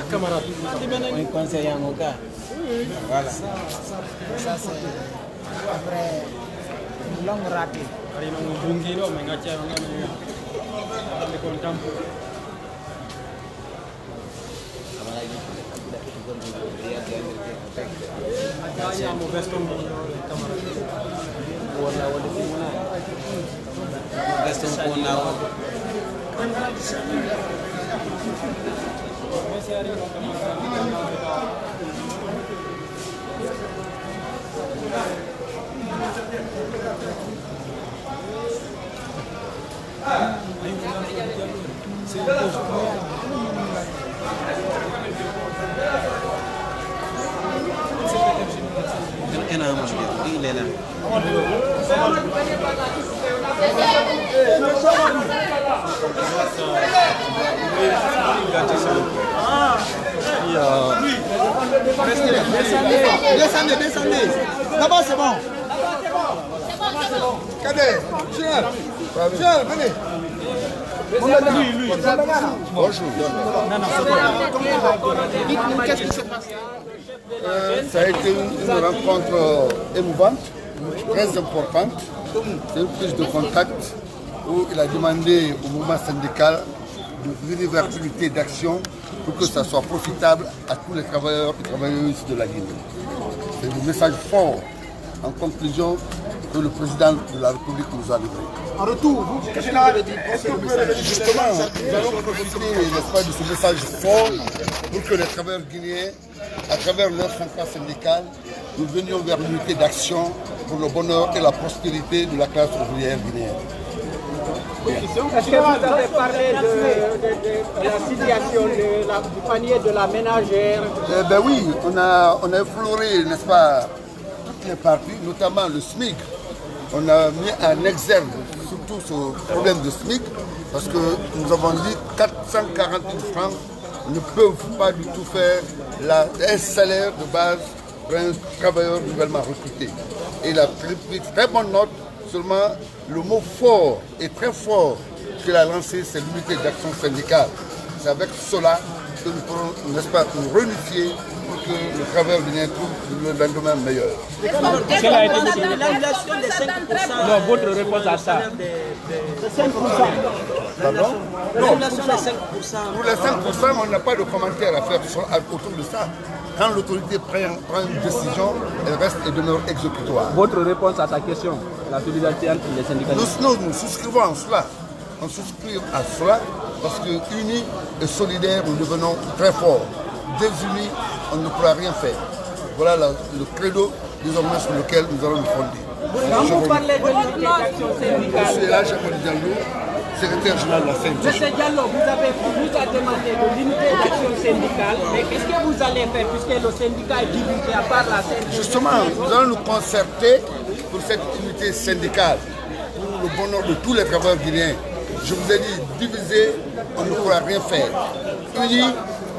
Camarade, on est conseiller en Oka. Voilà. Ça c'est après une longue raclée. Il est là. Descendez. D'abord c'est bon. Cadet, Charles, venez. Bonjour. Dites-nous qu'est-ce qui se passe. Ça a été une rencontre émouvante, très importante. C'est une prise de contact où il a demandé au mouvement syndical de venir vers une unité d'action pour que ça soit profitable à tous les travailleurs et travailleuses de la Guinée. C'est un message fort en conclusion que le président de la République nous a livré. En retour, vous, qu'est-ce que vous avez dit? Justement, nous allons profiter, n'est-ce pas, de ce message fort pour que les travailleurs guinéens, à travers leur syndicat syndical, nous venions vers l'unité d'action pour le bonheur et la prospérité de la classe ouvrière guinéenne. Est-ce que vous avez parlé de la situation du panier de la ménagère? Ben oui, on a effleuré, n'est-ce pas, toutes les parties, notamment le SMIC. On a mis en exergue surtout ce problème de SMIC parce que nous avons dit 440 000 francs ne peuvent pas du tout faire un salaire de base pour un travailleur nouvellement recruté. Et il a pris très bonne note, seulement le mot fort et très fort qu'il a lancé, c'est l'unité d'action syndicale. C'est avec cela que nous pourrons, n'est-ce pas, nous réunifier pour que le travailleur guinéen trouve le lendemain meilleur. Quelle a été l'annulation des 5%? Non, votre réponse à ça. De 5%. Pardon? Non, L'annulation des 5%. pour les 5%, on n'a pas de commentaire à faire autour de ça. Quand l'autorité prend une décision, elle reste et demeure exécutoire. Votre réponse à sa question, la solidarité entre les syndicats. Nous souscrivons à cela. On souscrit à cela parce que unis et solidaires, nous devenons très forts. Désunis, on ne pourra rien faire. Voilà le credo désormais sur lequel nous allons nous fonder. Quand vous parlez de l'unité d'action syndicale, Je suis là, Jacques Diallo, secrétaire général de la CNT. Monsieur Diallo, vous a demandé de l'unité d'action syndicale, mais qu'est-ce que vous allez faire puisque le syndicat est divisé à part la CNT? Justement, nous allons nous concerter pour cette unité syndicale, pour le bonheur de tous les travailleurs guinéens. Je vous ai dit, divisé, on ne pourra rien faire. Unis,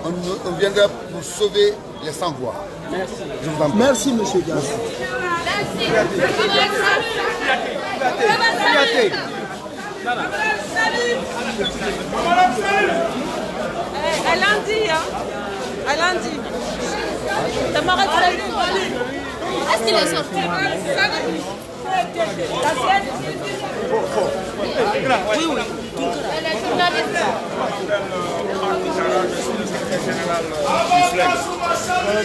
on viendra pour sauver les sans-voix. Merci. Je vous en prie. Merci, monsieur Diallo. Elle en dit, hein. Elle en dit. Camarade Salut. Est-ce qu'il est sorti? Oui. Elle est journaliste.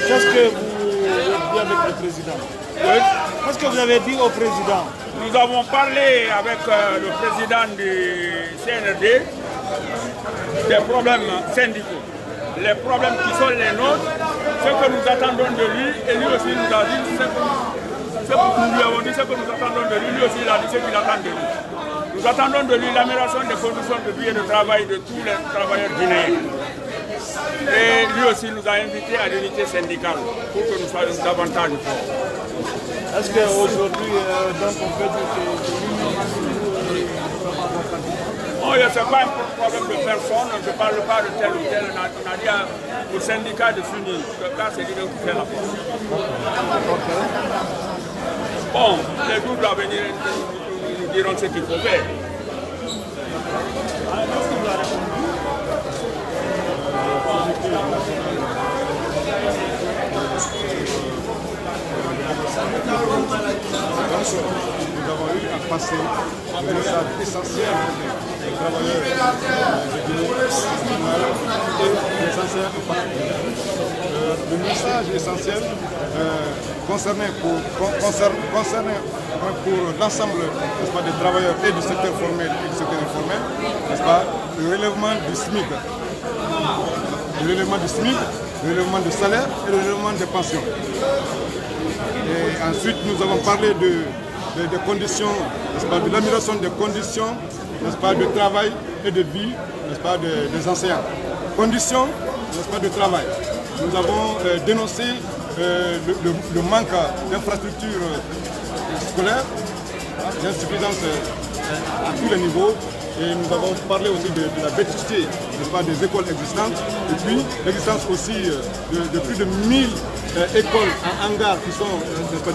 Qu'est-ce que vous dites avec le président? Qu'est-ce que vous avez dit au président? Nous avons parlé avec le président du CNRD des problèmes syndicaux, les problèmes qui sont les nôtres, ce que nous attendons de lui, et lui aussi nous a dit ce que nous lui avons dit, ce que nous attendons de lui, lui aussi il a dit ce qu'il attend de nous. Nous attendons de lui l'amélioration des conditions de vie et de travail de tous les travailleurs guinéens. Et lui aussi nous a invités à l'unité syndicale pour que nous soyons davantage forts. Est-ce qu'aujourd'hui, donc on peut dire que ce n'est pas un problème de personne, je ne parle pas de tel ou tel. On a dit au syndicat de s'unir. Là, c'est lui qui fait la force. Bon, les groupes doivent venir, nous diront ce qu'il faut faire. Nous avons eu à passer un message essentiel des travailleurs de Guinée et des anciens en particulier. Le message essentiel concernait pour l'ensemble des travailleurs et du secteur formel et du secteur informel, n'est-ce pas, le relèvement du SMIC. Le relèvement du SMIC, le relèvement du salaire et le relèvement des pensions. Et ensuite, nous avons parlé des conditions, n'est-ce pas, de l'amélioration des conditions, n'est-ce pas, de travail et de vie, n'est-ce pas, des enseignants. Conditions, n'est-ce pas, de travail. Nous avons dénoncé le manque d'infrastructures scolaires, l'insuffisance à tous les niveaux. Et nous avons parlé aussi de la vétusté, n'est-ce pas, des écoles existantes, et puis l'existence aussi de plus de 1000 écoles en hangar qui sont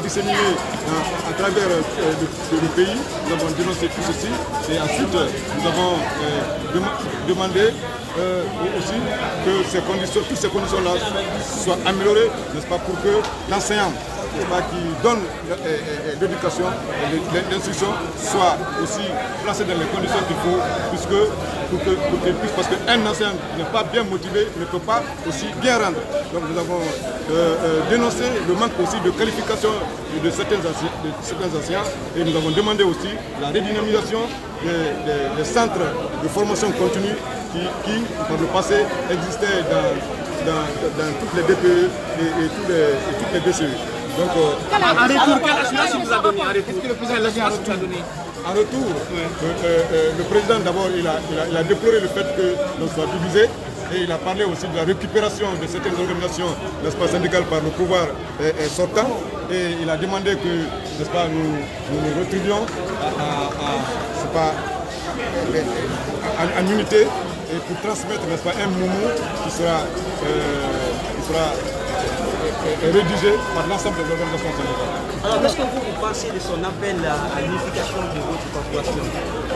disséminées à travers le pays. Nous avons dénoncé tout ceci et ensuite nous avons demandé aussi que toutes ces conditions-là soient améliorées, n'est-ce pas, pour que l'enseignant qui donne l'éducation, l'instruction soit aussi placé dans les conditions qu'il faut, parce qu'un enseignant n'est pas bien motivé, ne peut pas aussi bien rendre. Donc nous avons dénoncé le manque aussi de qualification de certains enseignants et nous avons demandé aussi la redynamisation des centres de formation continue qui par le passé existaient dans toutes les DPE et toutes les BCE. Donc, en retour, quelle assurance vous a donné? Qu'est-ce que le président vous a donné? En retour, le président d'abord il a déploré le fait que l'on soit divisé et il a parlé aussi de la récupération de certaines organisations, n'est-ce pas, syndicales par le pouvoir sortant et il a demandé que, n'est-ce pas, nous nous retrouvions en unité et pour transmettre, n'est-ce pas, un mouvement qui sera rédigé par l'ensemble des organisations syndicales. Alors, qu'est-ce que vous pensez de son appel à l'unification de votre corporation?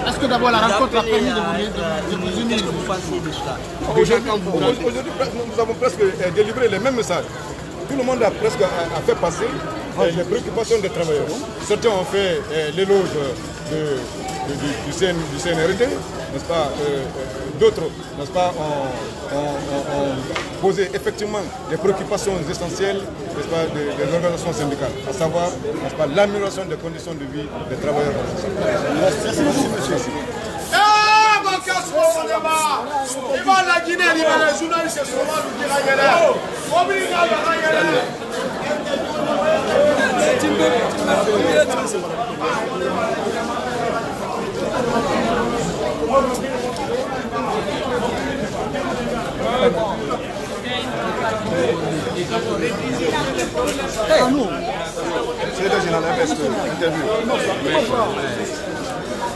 Est-ce que d'abord la rencontre a permis de vous unir? Qu'est-ce que vous pensez de cela? Aujourd'hui, nous avons presque délivré les mêmes messages. Tout le monde a presque fait passer les préoccupations des travailleurs. Certains ont fait l'éloge du CNRD, n'est-ce pas, d'autres, n'est-ce pas, ont posé effectivement les préoccupations essentielles, n'est-ce pas, des organisations syndicales, à savoir, n'est-ce pas, l'amélioration des conditions de vie des travailleurs dans ce secteur. Merci, monsieur. Il va la Guinée, il va les journalistes, c'est souvent nous dire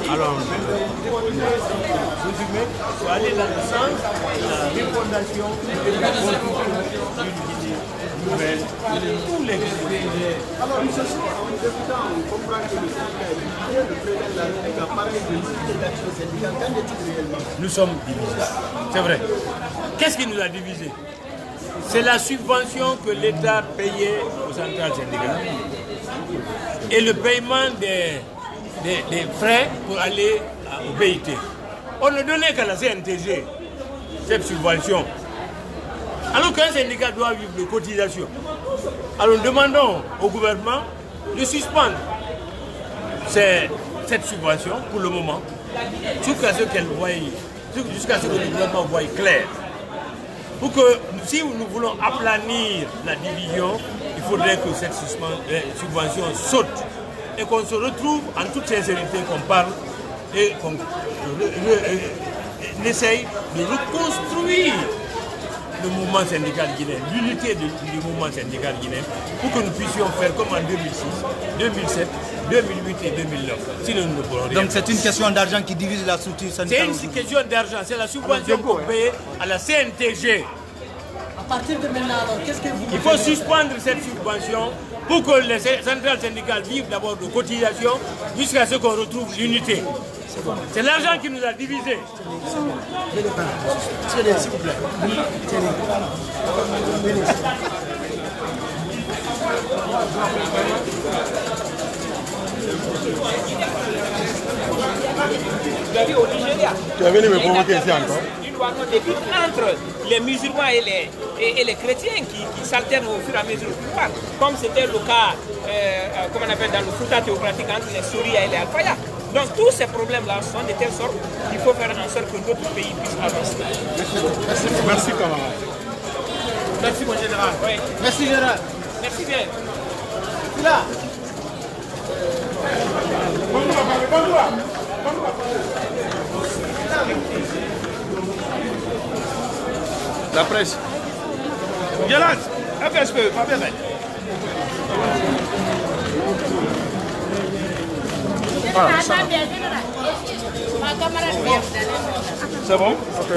Alors, résumé, il faut aller dans le sens de la refondation de la constitution d'une Guinée nouvelle de tous les Guinéens. Alors, M. Sow, le président, on comprend que le syndicat est divisé, le président de la République a parlé de l'unité d'action syndicale. Qu'en est-il réellement? Nous sommes divisés, c'est vrai. Qu'est-ce qui nous a divisés? C'est la subvention que l'État payait aux centrales syndicales et le paiement des frais pour aller au BIT. On ne donnait qu'à la CNTG cette subvention. Alors qu'un syndicat doit vivre de cotisation. Alors nous demandons au gouvernement de suspendre cette subvention pour le moment, jusqu'à ce que le gouvernement voie clair. Pour que, si nous voulons aplanir la division, il faudrait que cette subvention saute et qu'on se retrouve en toute sincérité, qu'on parle et qu'on essaye de reconstruire le mouvement syndical guinéen, l'unité du mouvement syndical guinéen, pour que nous puissions faire comme en 2006, 2007, 2008 et 2009. Sinon, nous ne pourrons rien. Donc c'est une question d'argent qui divise la structure syndicale. C'est une question d'argent, c'est la subvention qu'on paye à la CNTG. À partir de maintenant, alors, qu'est-ce que vous... Il faut suspendre cette subvention pour que les centrales syndicales vivent d'abord de cotisations jusqu'à ce qu'on retrouve l'unité. C'est l'argent qui nous a divisés. S'il vous plaît. Vous avez au Nigeria. Tu es venu me provoquer ici encore. Des luttes entre les musulmans et les chrétiens qui s'alternent au fur et à mesure du pouvoir, comme c'était le cas comme on appelle dans le Fouta théocratique entre les Souris et les Alfaya. Donc tous ces problèmes-là sont de telle sorte qu'il faut faire en sorte que d'autres pays puissent avancer. Merci camarade. Merci mon général. Oui. Merci général. Merci bien. Là. La presse. Violence. FSP, pas bien. C'est bon? Ok.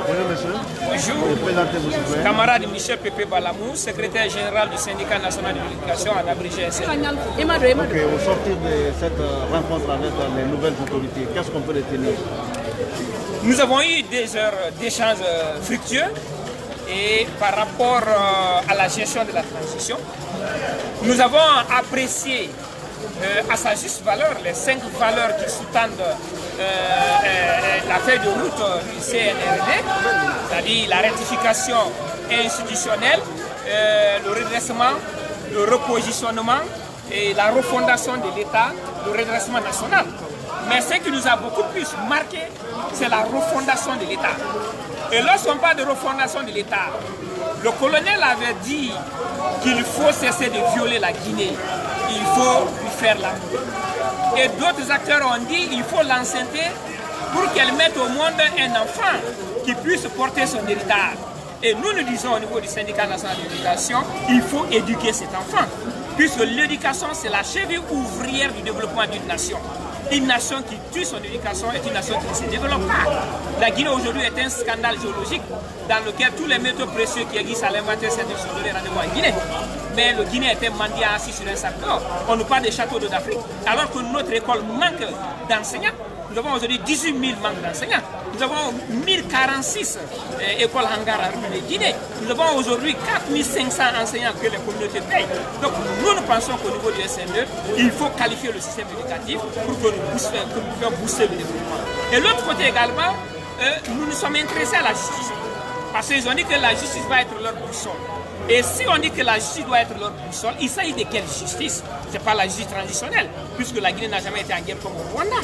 Bonjour monsieur. Bonjour. Présentez-vous s'il vous plaît. Camarade Michel Pépé Balamou, secrétaire général du syndicat national de l'éducation en abrégé SN. Ok, au sortir de cette rencontre avec les nouvelles autorités, qu'est-ce qu'on peut retenir? Nous avons eu des heures d'échanges fructueux et par rapport à la gestion de la transition, nous avons apprécié à sa juste valeur les 5 valeurs qui sous-tendent la feuille de route du CNRD, c'est-à-dire la rectification institutionnelle, le redressement, le repositionnement et la refondation de l'État, le redressement national. Mais ce qui nous a beaucoup plus marqué, c'est la refondation de l'État. Et lorsqu'on parle de refondation de l'État, le colonel avait dit qu'il faut cesser de violer la Guinée. Il faut lui faire l'amour. Et d'autres acteurs ont dit qu'il faut l'enceinte pour qu'elle mette au monde un enfant qui puisse porter son héritage. Et nous disons au niveau du syndicat national de l'éducation, il faut éduquer cet enfant. Puisque l'éducation, c'est la cheville ouvrière du développement d'une nation. Une nation qui tue son éducation est une nation qui ne se développe pas. La Guinée aujourd'hui est un scandale géologique dans lequel tous les métaux précieux qui existent à l'inventaire sont donnés rendez-vous en Guinée. Mais le Guinée est un mendiant assis sur un sac d'or. On nous parle des châteaux d'eau d'Afrique, alors que notre école manque d'enseignants. Nous avons aujourd'hui 18 000 manques d'enseignants. Nous avons 1046 écoles hangars en Guinée. Nous avons aujourd'hui 4500 enseignants que les communautés payent. Donc nous pensons qu'au niveau du SNE, il faut qualifier le système éducatif pour que nous puissions booster le développement. Et l'autre côté également, nous nous sommes intéressés à la justice. Parce qu'ils ont dit que la justice va être leur boussole. Et si on dit que la justice doit être leur boussole, il s'agit de quelle justice? Ce n'est pas la justice transitionnelle, puisque la Guinée n'a jamais été en guerre comme au Rwanda.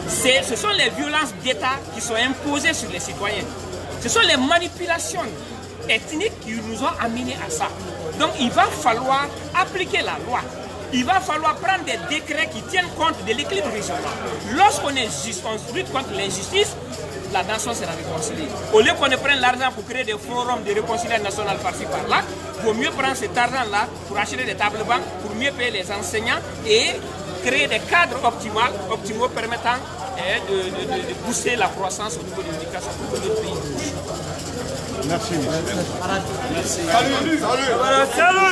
Ce sont les violences d'État qui sont imposées sur les citoyens. Ce sont les manipulations ethniques qui nous ont amenés à ça. Donc il va falloir appliquer la loi. Il va falloir prendre des décrets qui tiennent compte de l'équilibre régional. Lorsqu'on est juste, on lutte contre l'injustice, la nation sera réconciliée. Au lieu qu'on ne prenne l'argent pour créer des forums de réconciliation nationale par-ci par-là, il vaut mieux prendre cet argent-là pour acheter des tables banques, pour mieux payer les enseignants et créer des cadres optimaux permettant de booster la croissance au niveau de l'éducation pour que notre pays bouge. Merci. Merci. Salut. Salut.